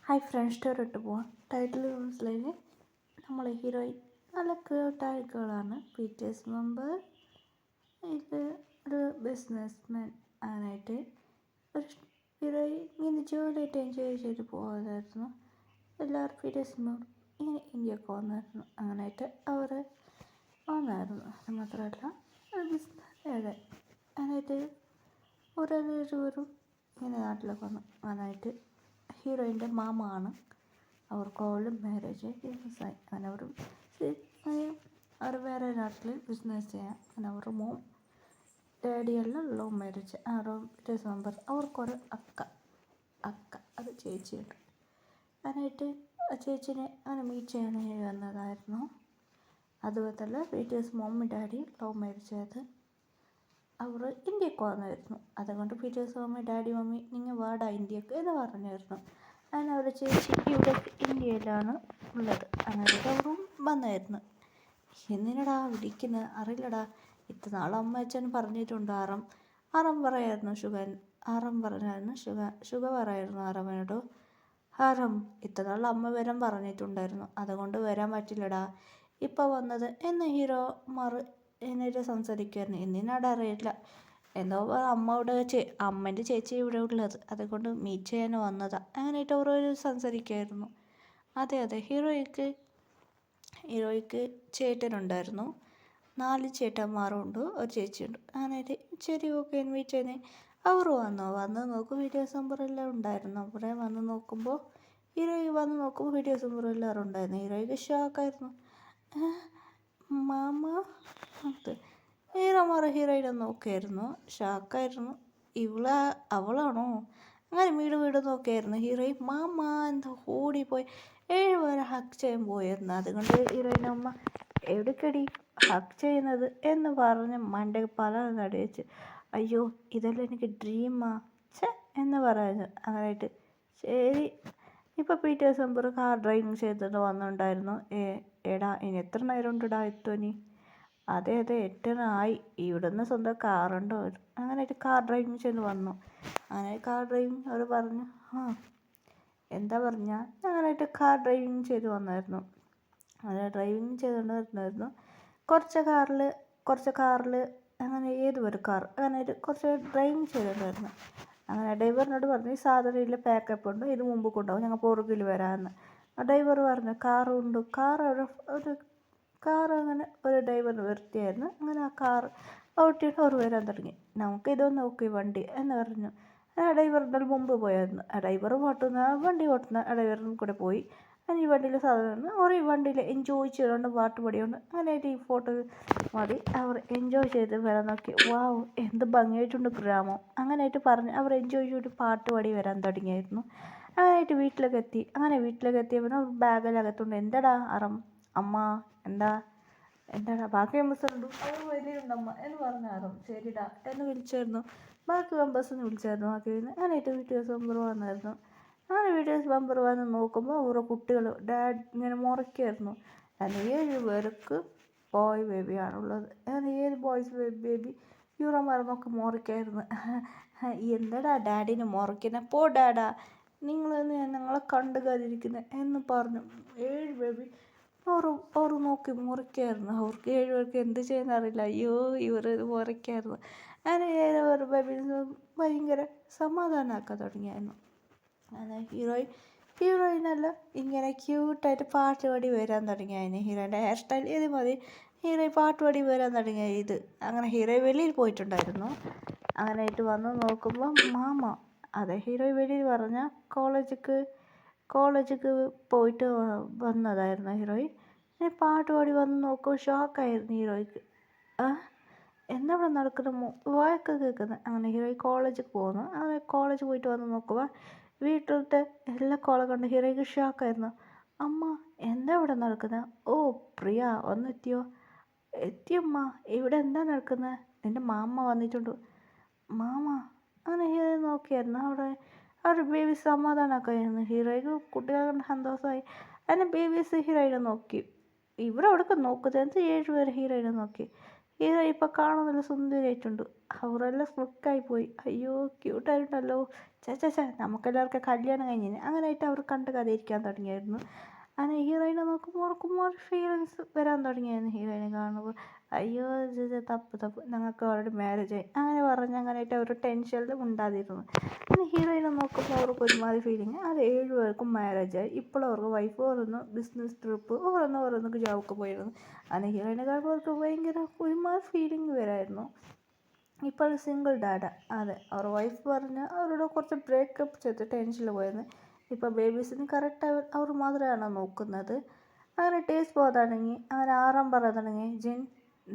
Hi friends, story ഇട്ട് പോവാം. Title മനസ്സിലായില്ലേ? നമ്മൾ ഹീറോയിൻ നല്ല ക്യൂട്ടായ ഗേളാണ്. BTS member. ഇത് ഒരു ബിസിനസ്മാൻ ആനായിട്ട് ഒരു ഹീറോയിൻ ഇങ്ങനെ ജോലിയായിട്ട് എൻജോയ് ചെയ്ത് പോകാമായിരുന്നു. എല്ലാവരും BTS മെമ്പർ ഇങ്ങനെ ഇന്ത്യക്ക് വന്നായിരുന്നു. അങ്ങനെയായിട്ട് അവർ വന്നായിരുന്നു. അത് മാത്രമല്ല ബിസിനസ് അതിനായിട്ട് ഓരോരുത്തരും ഇങ്ങനെ നാട്ടിലൊക്കെ വന്നായിട്ട് ഹീറോയിൻ്റെ മാമ ആണ്. അവർക്ക് ഓൾഡ് മാരേജ് ഫേമസായി. അങ്ങനെ അവർ വേറെ നാട്ടിൽ ബിസിനസ് ചെയ്യാം. അങ്ങനെ അവരുടെ മോം ഡാഡിയെല്ലാം ലവ് മാരേജ്. BTS മെമ്പർ അവർക്കൊരു അക്ക അത് ചേച്ചിയുണ്ട്. അതിനായിട്ട് ചേച്ചിനെ അങ്ങനെ മീറ്റ് ചെയ്യാനായി വന്നതായിരുന്നു. അതുപോലെ BTS mummy daddy love marriage ആയത് അവർ ഇന്ത്യക്ക് വന്നായിരുന്നു. അതുകൊണ്ട് BTS മമ്മി ഡാഡി മമ്മി നിങ്ങൾ വാടാ ഇന്ത്യക്ക് എന്ന് പറഞ്ഞായിരുന്നു. അങ്ങനെ അവരുടെ ചേച്ചി ഇവിടെ ഇന്ത്യയിലാണ് ഉള്ളത്. അങ്ങനെ അവരും വന്നായിരുന്നു. എന്തിനടാ വിളിക്കുന്നത് അറിയില്ലടാ, ഇത്ര നാൾ അമ്മ അച്ഛൻ പറഞ്ഞിട്ടുണ്ട്. ആറം പറയായിരുന്നു ശുഗ പറയായിരുന്നു ആറമ്മയോട്. ഇത്ര നാൾ അമ്മ വരാൻ പറഞ്ഞിട്ടുണ്ടായിരുന്നു, അതുകൊണ്ട് വരാൻ പറ്റില്ലടാ ഇപ്പോൾ വന്നത് എന്ന് ഹീറോമാർ എന്നിട്ട് സംസാരിക്കുമായിരുന്നു. എന്തിനാടാ അറിയില്ല, എന്തോ അമ്മേൻ്റെ ചേച്ചി ഇവിടെ ഉള്ളത്, അതുകൊണ്ട് മീറ്റ് ചെയ്യാൻ വന്നതാ. അങ്ങനെയായിട്ട് ഓരോരോ സംസാരിക്കുമായിരുന്നു. അതെ ഹീറോയ്ക്ക് ചേട്ടനുണ്ടായിരുന്നു. 4 ചേട്ടന്മാരും ഉണ്ട്, ഒരു ചേച്ചിയുണ്ട്. അങ്ങനെയായിട്ട് ശരി ഓക്കെ മീറ്റ് ചെയ്യുന്നേ അവർ വന്ന് നോക്കും. BTS മെമ്പർ എല്ലാം ഉണ്ടായിരുന്നു. അവിടെ വന്ന് നോക്കുമ്പോൾ BTS മെമ്പർ എല്ലാവരും ഉണ്ടായിരുന്നു. ഹീറോയ്ക്ക് ഷോക്കായിരുന്നു. മാമ ഹീറോയിനെ നോക്കിയായിരുന്നു. ഷോക്കായിരുന്നു. അവളാണോ അങ്ങനെ വീട് നോക്കിയായിരുന്നു. ഹീറോയിൻ മാമ എന്താ ഓടിപ്പോയി 7 വരെ ഹക്ക് ചെയ്യാൻ പോയിരുന്നു. അതുകൊണ്ട് ഹീറോയിൻ്റെ അമ്മ എവിടേക്കടി ഹക്ക് ചെയ്യുന്നത് എന്ന് പറഞ്ഞ് മണ്ട പല നടിവെച്ച് അയ്യോ ഇതെല്ലാം എനിക്ക് ഡ്രീമാ എന്ന് പറയുന്നു. അങ്ങനെയായിട്ട് ശരി ഇപ്പോൾ BTS മെമ്പർ കാർ ഡ്രൈവിങ് ചെയ്തിട്ട് വന്നിട്ടുണ്ടായിരുന്നു. എടാ ഇനി എത്ര നേരം ഉണ്ടടാ എത്തുനി? അതെ 8:30 ഇവിടുന്ന് സ്വന്തം കാറുണ്ടോ? അങ്ങനെയായിട്ട് കാർ ഡ്രൈവിങ് ചെയ്ത് വന്നു. അങ്ങനെ കാർ ഡ്രൈവിങ് അവർ പറഞ്ഞു എന്താ പറഞ്ഞ അങ്ങനെയായിട്ട് കാർ ഡ്രൈവിങ് ചെയ്ത് വന്നായിരുന്നു. അങ്ങനെ ഡ്രൈവിങ് ചെയ്തുകൊണ്ടിരുന്നായിരുന്നു. കുറച്ച് കാറിൽ അങ്ങനെ ഏതൊരു കാർ അങ്ങനെ കുറച്ച് ഡ്രൈവിങ് ചെയ്തിട്ടുണ്ടായിരുന്നു. അങ്ങനെ ഡ്രൈവറിനോട് പറഞ്ഞു സാധനയിൽ പാക്കപ്പ് ഉണ്ട്, ഇത് മുമ്പ് കൊണ്ടുപോകും, ഞങ്ങൾ പുറകിൽ വരാമെന്ന്. ഡ്രൈവർ പറഞ്ഞു കാറുണ്ട്. കാർ അങ്ങനെ ഒരു ഡ്രൈവർ നിർത്തിയായിരുന്നു. അങ്ങനെ ആ കാർ ഓട്ടിയിട്ട് അവർ വരാൻ തുടങ്ങി. നമുക്ക് ഇതൊന്ന് നോക്കി വണ്ടി എന്ന് പറഞ്ഞു. ആ ഡ്രൈവറിൻ്റെ മുമ്പ് പോയായിരുന്നു. ആ വണ്ടി ഓട്ടുന്ന ഡ്രൈവറിനും കൂടെ പോയി. ഈ വണ്ടിയിൽ സാധനം ഈ വണ്ടിയിൽ എൻജോയ് ചെയ്തുകൊണ്ട് പാട്ട് പാടിയുണ്ട്. അങ്ങനെയായിട്ട് ഈ ഫോട്ടോ മതി അവർ എൻജോയ് ചെയ്ത് വരാൻ നോക്കി. വാവ് എന്ത് ഭംഗിയായിട്ടുണ്ട് ഗ്രാമം. അങ്ങനെയായിട്ട് പറഞ്ഞ് അവർ എൻജോയ് ചെയ്ത് പാട്ട് പാടി വരാൻ തുടങ്ങിയായിരുന്നു. അങ്ങനെയായിട്ട് വീട്ടിലേക്ക് എത്തിയപ്പോൾ ബാഗിലകത്തുണ്ട്. എന്താടാ അമ്മ എന്താടാ ബാക്കി മെമ്പേഴ്സുണ്ട് അവർ വലിയുണ്ടമ്മ എന്ന് പറഞ്ഞാറും ശരിടാ എന്ന് വിളിച്ചായിരുന്നു. ബാക്കി മെമ്പേഴ്സിന് വിളിച്ചായിരുന്നു. അങ്ങനെയായിട്ട് BTS മെമ്പർ വന്നായിരുന്നു. അങ്ങനെ BTS മെമ്പർ വന്ന് നോക്കുമ്പോൾ ഓരോ കുട്ടികൾ ഡാഡ് ഇങ്ങനെ മുറയ്ക്കായിരുന്നു. അങ്ങനെ 7 പേർക്ക് ബോയ് ബേബിയാണുള്ളത്. അങ്ങനെ 7 ബോയ്സ് ബേബി ഹീറോമാരൊക്കെ മുറയ്ക്കായിരുന്നു. എന്താടാ ഡാഡിനെ മുറയ്ക്കുന്നത്? പോ ഡാഡാ, ഞങ്ങളെ കണ്ടുകാതിരിക്കുന്നത് എന്ന് പറഞ്ഞു 7 ബേബി അവർ നോക്കി മുറിക്കായിരുന്നു. അവർക്ക് 7 പേർക്ക് എന്ത് ചെയ്യുന്നറിയില്ല. അയ്യോ ഇവർ മുറിക്കായിരുന്നു. അങ്ങനെ 7 ബേബി ഭയങ്കര സമാധാനമാക്കാൻ തുടങ്ങിയായിരുന്നു. അങ്ങനെ ഹീറോയിനെല്ലാം ഇങ്ങനെ ക്യൂട്ടായിട്ട് പാട്ട് പാടി വരാൻ തുടങ്ങിയായിരുന്നു. ഹീറോയിൻ്റെ ഹെയർ സ്റ്റൈൽ ഇത് മതി. ഹീറോയിൻ പാട്ട് പാടി വരാൻ തുടങ്ങിയ ഇത് അങ്ങനെ ഹീറോയിൻ വെളിയിൽ പോയിട്ടുണ്ടായിരുന്നു. അങ്ങനെയായിട്ട് വന്ന് നോക്കുമ്പോൾ ഹീറോയിൻ വെളിയിൽ പറഞ്ഞ കോളേജിക്ക് പോയിട്ട് വന്നതായിരുന്നു. ഹീറോയിൻ പാട്ട് പാടി വന്ന് നോക്കും. ഷോക്കായിരുന്നു ഹീറോയ്ക്ക്. എന്താ ഇവിടെ നടക്കുന്ന വായൊക്കെ കേൾക്കുന്നത്. അങ്ങനെ ഹീറോയിൻ കോളേജിൽ പോകുന്നു. അങ്ങനെ കോളേജ് പോയിട്ട് വന്ന് നോക്കുമ്പോൾ വീട്ടിലത്തെ എല്ലാ കോളെ കണ്ട് ഹീറോയ്ക്ക് ഷോക്കായിരുന്നു. അമ്മ എന്താ ഇവിടെ നടക്കുന്നത്? ഓ പ്രിയ എത്തിയമ്മ, ഇവിടെ എന്താ നടക്കുന്നത്? എൻ്റെ മാമ വന്നിട്ടുണ്ട്. മാമ അങ്ങനെ ഹീറോയിൻ നോക്കിയായിരുന്നു. അവിടെ ബേബി സമാധാനമാക്കായിരുന്നു. ഹീറോയ്ക്ക് കുട്ടികളെ കണ്ട് സന്തോഷമായി. അതിന് ബേബീസ് ഹീറോയിനെ നോക്കി. ഇവിടെ അവിടെയൊക്കെ നോക്കുന്നത് 7 പേര് ഹീറോയിനെ നോക്കി. ഹീറോ ഇപ്പം കാണാൻ നല്ല സുന്ദരിയായിട്ടുണ്ട്. അവരെല്ലാം സ്ട്രിക്കായി പോയി. അയ്യോ ക്യൂട്ടായിട്ടുണ്ടല്ലോ, ചേ നമുക്കെല്ലാവർക്കും കല്യാണം കഴിഞ്ഞിന്. അങ്ങനെയായിട്ട് അവർ കണ്ട് കഥയിരിക്കാൻ തുടങ്ങിയായിരുന്നു. അങ്ങനെ ഹീറോയിനെ നോക്കുമ്പോൾ ഓർക്കുമ്പോൾ ഫീലിങ്സ് വരാൻ തുടങ്ങിയായിരുന്നു ഹീറോയിനെ കാണുമ്പോൾ. അയ്യോ തപ്പ് ഞങ്ങൾക്ക് ഓൾറെഡി മാരേജ് ആയി അങ്ങനെ പറഞ്ഞ് അങ്ങനെയായിട്ട് അവർ ടെൻഷനിൽ ഉണ്ടാതിരുന്നു. പിന്നെ ഹീറോയിനെ നോക്കുമ്പോൾ അവർക്ക് ഒരുമാതിരി ഫീലിങ്. അത് 7 പേർക്കും മാരേജ് ആയി. ഇപ്പോൾ അവർക്ക് വൈഫ് ഓരോന്ന് ബിസിനസ് ട്രിപ്പ് ഓരോന്നൊക്കെ ജോബൊക്കെ പോയിരുന്നു. അങ്ങനെ ഹീറോയിനെ കാണുമ്പോൾ അവർക്ക് ഭയങ്കര ഒരുമാതിരി ഫീലിങ് വരായിരുന്നു. ഇപ്പോൾ സിംഗിൾ ഡാഡ. അതെ, അവർ വൈഫ് പറഞ്ഞ് അവരോട് കുറച്ച് ബ്രേക്കപ്പ് ചെയ്ത് ടെൻഷനിൽ പോയിരുന്നു. ഇപ്പോൾ ബേബീസിന് കറക്റ്റ് അവർ മാത്രമാണ് നോക്കുന്നത്. അങ്ങനെ ടേസ്റ്റ് പോകാൻ തുടങ്ങി. അങ്ങനെ ആറാം പറയാൻ തുടങ്ങി, ജിൻ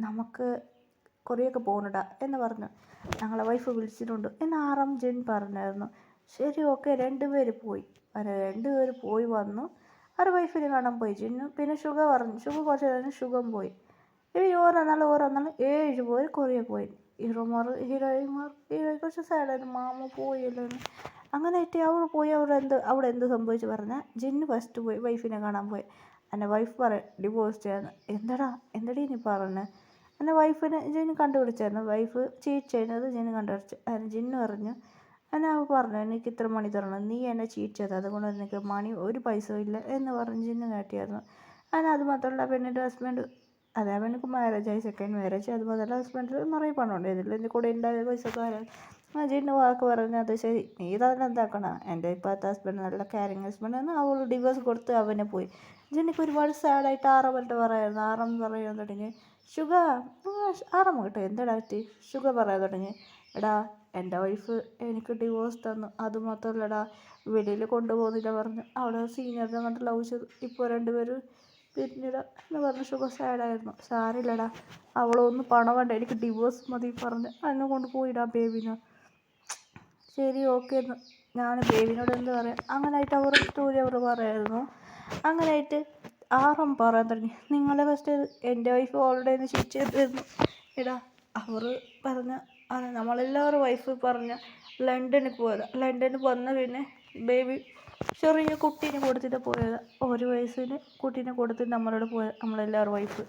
നമുക്ക് കൊറിയൊക്കെ പോകണടാ എന്ന് പറഞ്ഞു. ഞങ്ങളെ വൈഫ് വിളിച്ചിട്ടുണ്ട് എന്ന് ആറാം ജിൻ പറഞ്ഞായിരുന്നു. ശരി ഓക്കെ, രണ്ടുപേര് പോയി. അങ്ങനെ രണ്ടുപേര് പോയി വന്നു. അവർ വൈഫിനെ കാണാൻ പോയി ജിന്നു. പിന്നെ ഷുഗ പറഞ്ഞു. ഷുഗ കുറച്ച് കഴിഞ്ഞ് ഷുഗം പോയി. ഇവർ ഓരോന്നാൾ 7 പേര് കൊറിയ പോയി. ഹീറോയിന്മാർ കുറച്ച് സാഡായിരുന്നു. മാമ പോയല്ലോ. അങ്ങനെയായിട്ട് അവർ പോയി. അവിടെ എന്ത് സംഭവിച്ചു പറഞ്ഞാൽ ജിന്ന് ഫസ്റ്റ് പോയി വൈഫിനെ കാണാൻ പോയി. എൻ്റെ വൈഫ് ഡിവോഴ്സ് ചെയ്യാന്ന്. എന്തടി നീ പറഞ്ഞത്? എൻ്റെ വൈഫിനെ ജിന്ന് കണ്ടുപിടിച്ചായിരുന്നു. വൈഫ് ചീറ്റ് ചെയ്യുന്നത് ജിന്ന് കണ്ടുപിടിച്ചു. അതിന് ജിന്ന് പറഞ്ഞു, അവൾ പറഞ്ഞു എനിക്ക് ഇത്ര മണി തരണം, നീ എന്നെ ചീറ്റ് ചെയ്തത്, അതുകൊണ്ട് എനിക്ക് മണി ഒരു പൈസ ഇല്ല എന്ന് പറഞ്ഞ് ജിന്ന് കാട്ടിയായിരുന്നു. അങ്ങനെ അത് മാത്രമല്ല പെണ്ണിൻ്റെ ഹസ്ബൻഡ്, അതെ പെണ്ണിക്ക് മാരേജായി, സെക്കൻഡ് മാരേജ്. അത് മാത്രമല്ല ഹസ്ബൻഡിൽ നിറയെ പണം ഉണ്ടായിരുന്നില്ല. എൻ്റെ കൂടെ ഉണ്ടായ പൈസക്കാരൻ ജിന്ന് വാക്ക് പറഞ്ഞത് ശരി നീ തന്നെ എന്താക്കണം, എൻ്റെ ഇപ്പോഴത്തെ ഹസ്ബൻഡ് നല്ല കാരിങ് ഹസ്ബൻഡാണ്. അവൾ ഡിവോഴ്സ് കൊടുത്ത് അവനെ പോയി. ജിന്നിക്ക് ഒരുപാട് സാഡായിട്ട് ആറാമിട്ട് പറയായിരുന്നു. ആറാം പറയാൻ തുടങ്ങി, ഷുഗ ആറാം കേട്ടോ എന്താടാ പറ്റി? ഷുഗ പറയാൻ തുടങ്ങി, എടാ എൻ്റെ വൈഫ് എനിക്ക് ഡിവോഴ്സ് തന്നു, അതുമാത്രമല്ലടാ വെളിയിൽ കൊണ്ടുപോകുന്നില്ല പറഞ്ഞു. അവിടെ സീനിയറിനെ കണ്ട് ലവ് ചെയ്തു. ഇപ്പോൾ രണ്ടുപേരും പിന്നീട് എന്ന് പറഞ്ഞ് ഷുഗ സാഡായിരുന്നു. സാരില്ലടാ, അവളൊന്നും പണം വേണ്ട, എനിക്ക് ഡിവോഴ്സ് മതി പറഞ്ഞ് അതിനെ കൊണ്ട് പോയിടാ ബേബിനെ. ശരി ഓക്കെ എന്ന് ഞാൻ ബേബിനോട് എന്ത് പറയാം. അങ്ങനെയായിട്ട് അവർ സ്റ്റോറി അവർ പറയായിരുന്നു. അങ്ങനെയായിട്ട് ആറാം പറയാൻ തുടങ്ങി, നിങ്ങളെ ഫസ്റ്റ് എൻ്റെ വൈഫ് ഓൾറെഡി ഒന്ന് ചീറ്റ് ചെയ്തിരുന്നു. എടാ അവർ പറഞ്ഞ അത് നമ്മളെല്ലാവരും വൈഫ് പറഞ്ഞ ലണ്ടനിൽ പോയത്. ലണ്ടനിൽ വന്ന പിന്നെ ബേബി ചെറിയ കുട്ടീനെ കൊടുത്തിട്ട് പോയത്. 1 വയസ്സിന് കുട്ടീനെ കൊടുത്തിട്ട് നമ്മളോട് പോയത് നമ്മളെല്ലാവരും വൈഫ്.